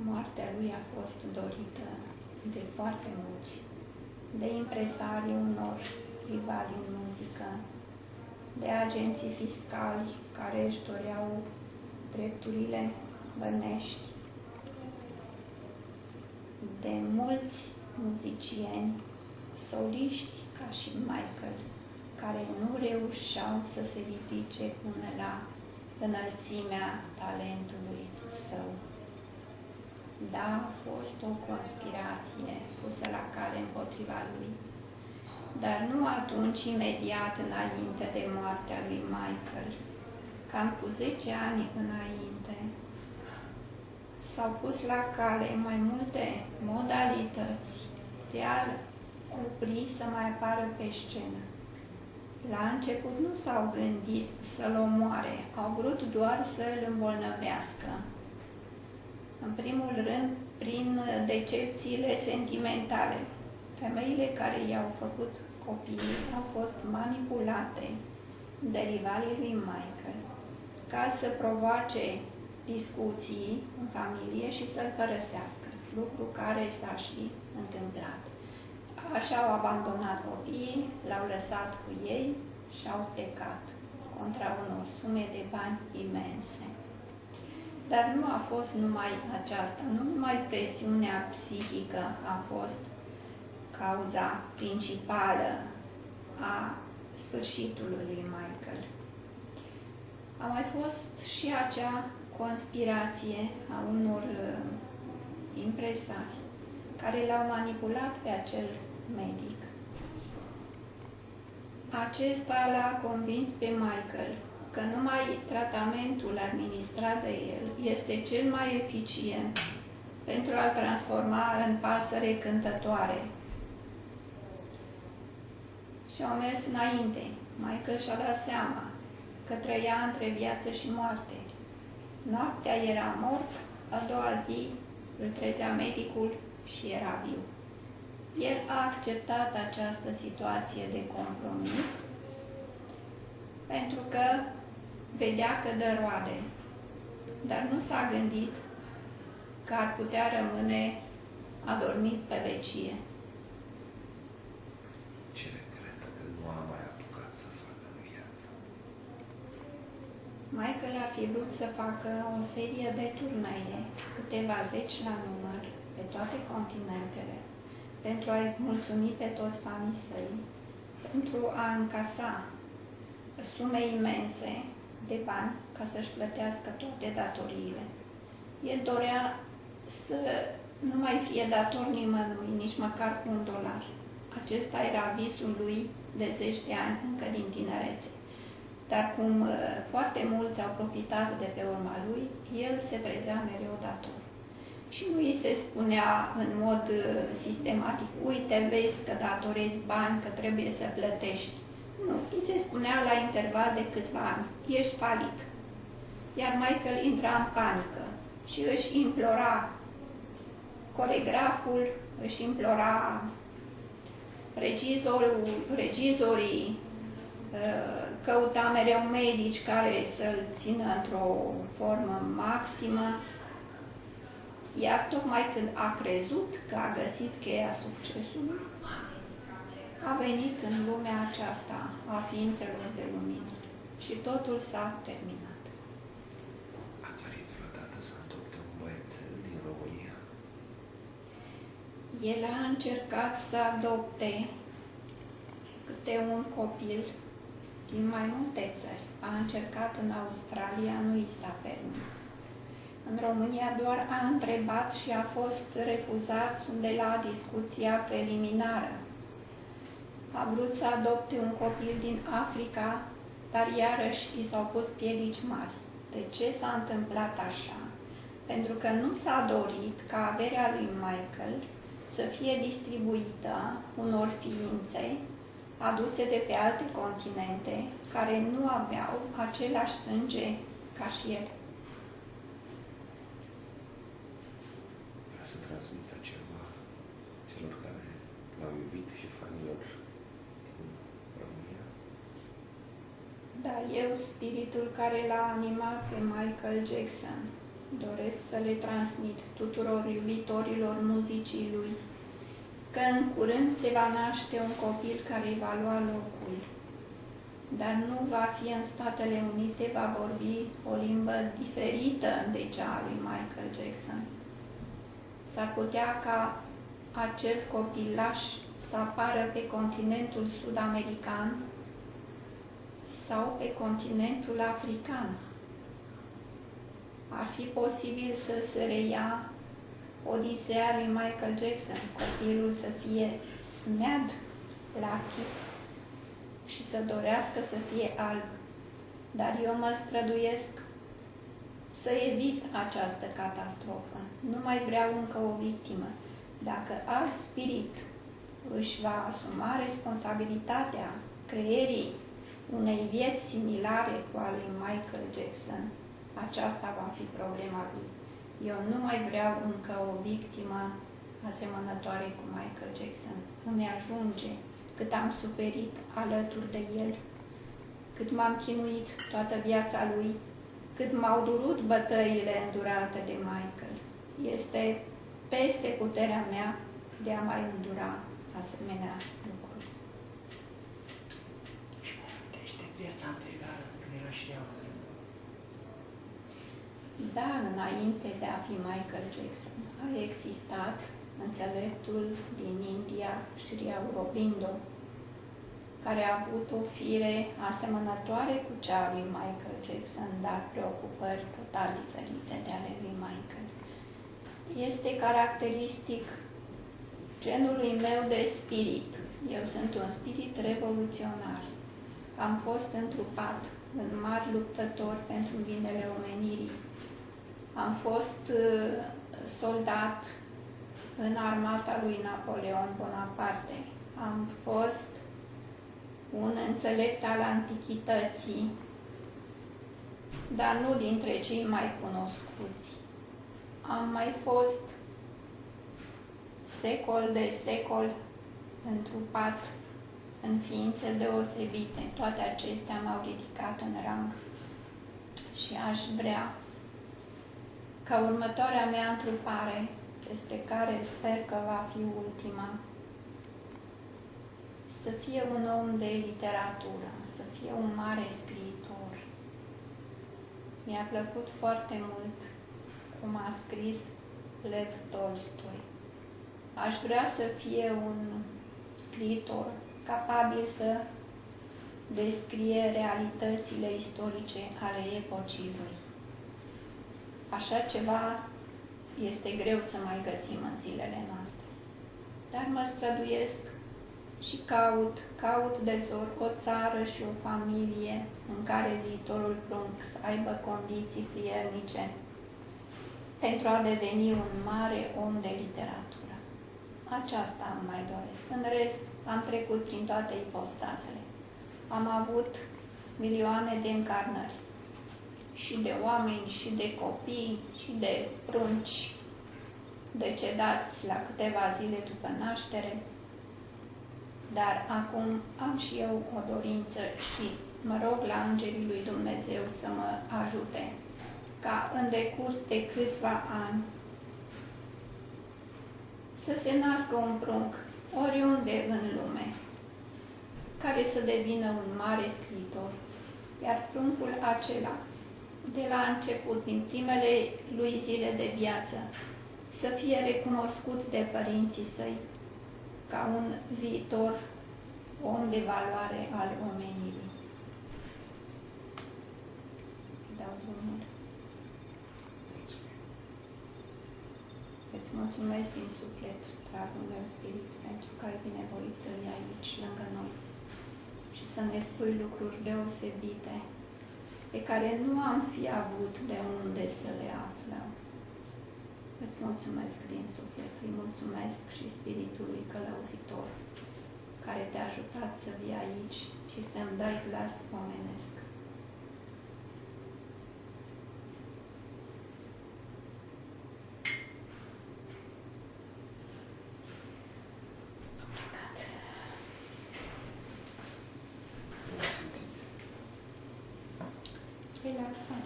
Moartea lui a fost dorită de foarte mulți, de impresarii unor rivali în muzică, de agenții fiscali care își doreau drepturile bănești, de mulți muzicieni, soliști ca și Michael, care nu reușeau să se ridice până la înălțimea talentului său. Da, a fost o conspirație pusă la cale împotriva lui, dar nu atunci, imediat înainte de moartea lui Michael, cam cu 10 ani înainte, s-au pus la cale mai multe modalități de a-l opri să mai apară pe scenă. La început nu s-au gândit să-l omoare, au vrut doar să-l îmbolnăvească. În primul rând, prin decepțiile sentimentale. Femeile care i-au făcut copii au fost manipulate de rivalii lui Michael ca să provoace discuții în familie și să-l părăsească, lucru care s-a și întâmplat. Așa au abandonat copiii, l-au lăsat cu ei și au plecat contra unor sume de bani imense. Dar nu a fost numai aceasta, nu numai presiunea psihică a fost cauza principală a sfârșitului lui Michael. A mai fost și acea conspirație a unor impresari care l-au manipulat pe acel medic. Acesta l-a convins pe Michael că numai tratamentul administrat de el este cel mai eficient pentru a-l transforma în pasăre cântătoare. Și au mers înainte. Michael și-a dat seama că trăia între viață și moarte. Noaptea era mort, a doua zi îl trezea medicul și era viu. El a acceptat această situație de compromis pentru că vedea că dă roade, dar nu s-a gândit că ar putea rămâne adormit pe vecie. Ce regretă că nu a mai apucat să facă în viață? Michael ar fi vrut să facă o serie de turnee, câteva 10 la număr, pe toate continentele, pentru a-i mulțumi pe toți fanii săi, pentru a încasa sume imense de bani ca să-și plătească toate datoriile. El dorea să nu mai fie dator nimănui, nici măcar cu $1. Acesta era visul lui de 10 de ani, încă din tinerețe. Dar cum foarte mulți au profitat de pe urma lui, el se trezea mereu dator. Și nu îi se spunea în mod sistematic, uite, vezi că datorezi bani, că trebuie să plătești. Nu, îi se spunea la interval de câțiva ani, ești falit. Iar Michael intra în panică și își implora coregraful, își implora regizorii, căuta mereu medici care să-l țină într-o formă maximă, iar tocmai când a crezut că a găsit cheia succesului, a venit în lumea aceasta a ființelor de lumină și totul s-a terminat. A dorit vreodată să adopte un băiețel din România? El a încercat să adopte câte un copil din mai multe țări. A încercat în Australia, nu i s-a permis. În România doar a întrebat și a fost refuzat de la discuția preliminară. A vrut să adopte un copil din Africa, dar iarăși i s-au pus piedici mari. De ce s-a întâmplat așa? Pentru că nu s-a dorit ca averea lui Michael să fie distribuită unor ființe aduse de pe alte continente care nu aveau același sânge ca și el. Vrea să transmită ceva celor care l-au iubit și fanilor din România? Da, eu, spiritul care l-a animat pe Michael Jackson. doresc să le transmit tuturor iubitorilor muzicii lui că în curând se va naște un copil care îi va lua locul, dar nu va fi în Statele Unite, va vorbi o limbă diferită de cea a lui Michael Jackson. S-ar putea ca acel copilaș să apară pe continentul sud-american sau pe continentul african. Ar fi posibil să se reia Odiseea lui Michael Jackson, copilul să fie smead la chip și să dorească să fie alb. Dar eu mă străduiesc să evit această catastrofă. Nu mai vreau încă o victimă. Dacă alt spirit își va asuma responsabilitatea creierii unei vieți similare cu a lui Michael Jackson, aceasta va fi problema lui. Eu nu mai vreau încă o victimă asemănătoare cu Michael Jackson. Îmi ajunge cât am suferit alături de el, cât m-am chinuit toată viața lui, cât m-au durut bătăile îndurate de Michael. Este peste puterea mea de a mai îndura asemenea lucruri. Și mă amintește viața anterioară când era și ea. Da, înainte de a fi Michael Jackson, a existat înțeleptul din India, Sri Aurobindo, care a avut o fire asemănătoare cu cea a lui Michael Jackson, dar preocupări total diferite de ale lui Michael. Este caracteristic genului meu de spirit. Eu sunt un spirit revoluționar. Am fost întrupat în mari luptători pentru binele omenirii. Am fost soldat în armata lui Napoleon Bonaparte. Am fost un înțelept al antichității, dar nu dintre cei mai cunoscuți. Am mai fost secol de secol întrupat în ființe deosebite. Toate acestea m-au ridicat în rang și aș vrea ca următoarea mea întrupare, despre care sper că va fi ultima, să fie un om de literatură, să fie un mare scriitor. Mi-a plăcut foarte mult cum a scris Lev Tolstoi. Aș vrea să fie un scriitor capabil să descrie realitățile istorice ale epocii lui. Așa ceva este greu să mai găsim în zilele noastre. Dar mă străduiesc și caut de zor o țară și o familie în care viitorul prunc să aibă condiții prielnice pentru a deveni un mare om de literatură. Aceasta îmi mai doresc. În rest, am trecut prin toate ipostazele. Am avut milioane de încarnări. Și de oameni, și de copii, și de prunci decedați la câteva zile după naștere. Dar acum am și eu o dorință și mă rog la Îngerii lui Dumnezeu să mă ajute ca în decurs de câțiva ani să se nască un prunc oriunde în lume care să devină un mare scriitor, iar pruncul acela, de la început, din primele lui zile de viață, să fie recunoscut de părinții săi ca un viitor om de valoare al omenirii. Dau drumul. Îți mulțumesc din suflet, dragul meu spirit, pentru că ai binevoit să vii aici, lângă noi, și să ne spui lucruri deosebite, pe care nu am fi avut de unde să le aflăm. Îți mulțumesc din suflet, îi mulțumesc și Spiritului Călăuzitor, care te-a ajutat să vii aici și să-mi dai glas omenesc. Am plecat. Relaxat.